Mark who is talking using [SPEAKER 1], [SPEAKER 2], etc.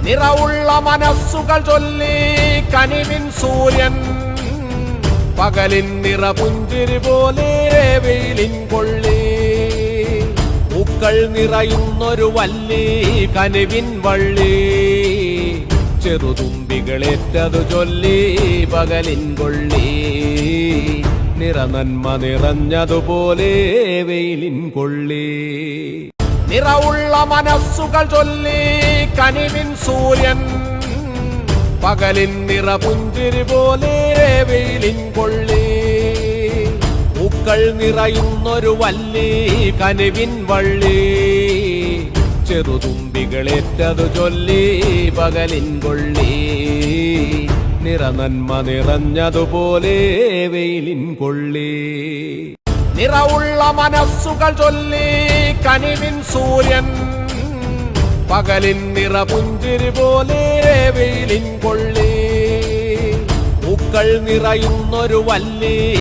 [SPEAKER 1] നിറവുള്ള മനസ്സുകൾ ചൊല്ലി കനിവിൻ സൂര്യൻ പകലിൻ നിറപുഞ്ചിരി പോലെ വെയിലിൻ കൊള്ളി പൂക്കൾ നിറയുന്നൊരു വല്ലി കനിവിൻ വള്ളി ചെറുതുമ്പികളേറ്റതു ചൊല്ലി പകലിൻ കൊള്ളി നിറനന്മ നിറഞ്ഞതുപോലെ വെയിലിൻ കൊള്ളി നിറവുള്ള മനസ്സുകൾ ചൊല്ലി കനിവിൻ സൂര്യൻ പകലിൻ നിറപുഞ്ചിരി പോലെ വെയിലിൻ കൊള്ളി പൂക്കൾ നിറയുന്നൊരു വല്ലി കനിവിൻ വള്ളി ചെറുതുമ്പികളേറ്റതു ചൊല്ലി പകലിൻ കൊള്ളി നിറനന്മ നിറഞ്ഞതുപോലെ വെയിലിൻ കൊള്ളി നിറവുള്ള മനസ്സുകൾ ചൊല്ലി കനിവിൻ സൂര്യൻ പകലിൻ നിറപുഞ്ചിരി പോലെ വെയിലിൻ കൊള്ളി പൂക്കൾ നിറയുന്നൊരു വല്ലി